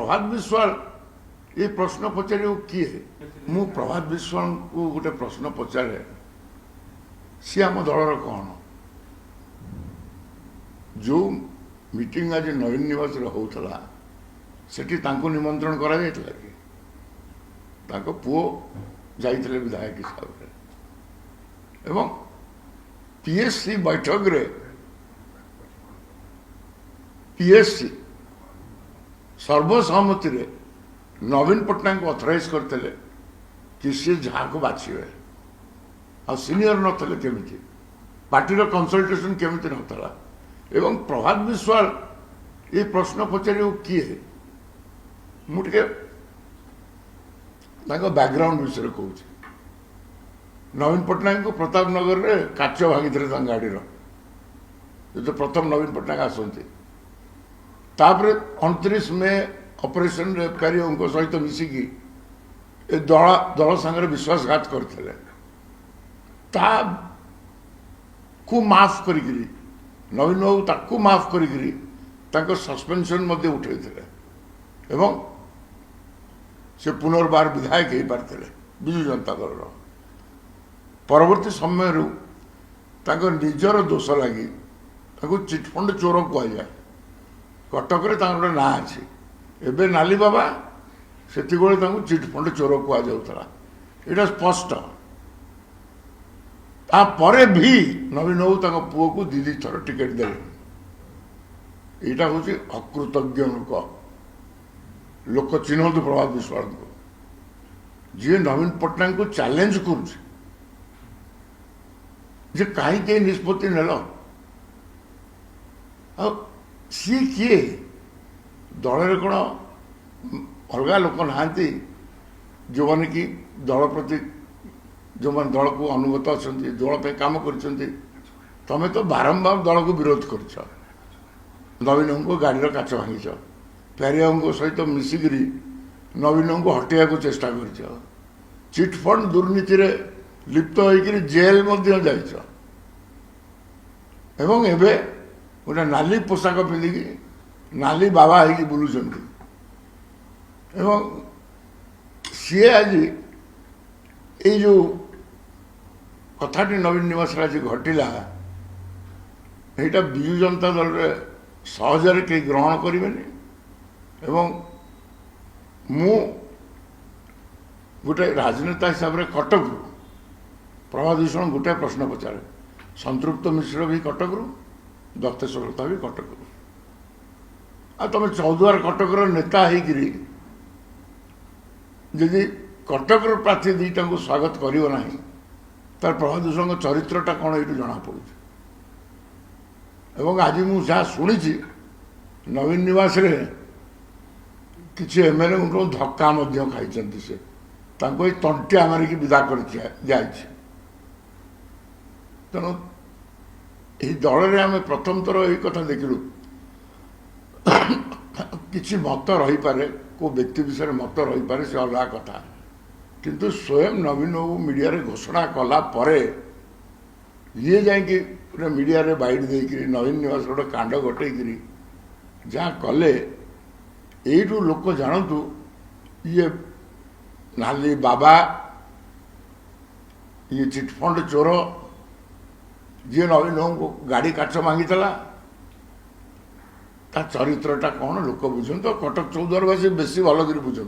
प्रभात विश्वाल ये प्रश्न पचारे किए मु प्रभात विश्वाल को गोटे प्रश्न पचारे सी आम दलर कौन जो मीटिंग आज नवीन निवास होता सेठी तांको निमंत्रण करा जायतिला कि तांको पुओ जाइतिले विधायक हिसाब रे एवं पीएससी बैठक रे पीएससी सर्वसम्मति रे नवीन पट्टनायक को अथराइज करते कि सी जहाँ को बाछिबे आ सीनियर नथले केमिति पार्टी कंसल्टेशन केमिति नथला एवं प्रभात विश्वाल ये प्रश्न पचारे किए मुझे बैकग्राउंड विषय कहूँ नवीन पट्टनायक को प्रताप नगर रे काच भागी गाड़ी जो प्रथम नवीन पट्टनायक आसती 29 मे ऑपरेशन रेपकारियों सहित मिसिकी दल सांगे विश्वासघात करते माफ करी नवीन बाबू ताकू माफ करी सस्पेंशन उठे एवं से पुनर्बार विधायक हो पारते विजु जनता दल परवर्ती समय निजर दोष लगी चिटफंड चोर कहुए कटक गोटे ना अच्छी एवं नाली बाबा से चिटफंड चोर कहुला यहाँ स्पष्ट तापर भी नवीन बाबू पुओ को दी थर टिकेट दे यहाँ हूँ अकृतज्ञ लोक चिन्हतु प्रभात विश्वाल को जी नवीन पट्टनायक को चैलेंज कर कहीं निष्पत्ति नेल सी किए दल कौन अलग लोक नहांती जो मैंने कि दल प्रति जो मैंने दल को अनुगत अच्छा दल पे काम कर तमें तो बारंबार दल को विरोध कर नवीन को गाड़ी काच भांगी प्यारिया सहित मिसिकी नवीन को हटेया को चेष्टा कर चिटफंड दुर्नीति रे लिप्त होकर जेल जाइछ एवं एबे गोटे नाली पोशाक पिंधिकी नाली बाबा हो बुलूं एवं सी आज ये जो कथाटी नवीन निवास आज घटिला यहाँ विजु जनता दल रे सहजरे कहीं ग्रहण करें एवं मु गोटे राजनेता हिसाब से कटक प्रभात विश्वाल गोटे प्रश्न पचारे संतृप्त मिश्र भी कटक दत्तेश्वरता भी कटक तुम चौद्वार कटकर नेता होगी जदि कटक प्रार्थी दीटा को स्वागत करना तार प्रभात विश्वाल चरित्रटा कौन ये जना पड़ू एवं आज मुझे शुणी नवीन निवास रे किसी एमएलए को धक्का खाई से तंटिया मारिकी विदा कर तेणु यही दल में आम प्रथम थर यही कथा देखलु किसी मत रही पारे को व्यक्ति विषय मत रही पारे से अलग कथा किंतु स्वयं नवीन बाबू मीडिया रे घोषणा कला परे ये जाकि मीडिया रे बाइट देकर नवीन निवास गोटे कांड घटेकरी जहाँ कले यू लोक जानतु ये नाली बाबा ये चिटफंड चोर जी नवीन को गाड़ी काच मांगी चरित्रटा कौन लोक बुझे तो कटक चौद्वारवासी बेसी भल कर बुझे।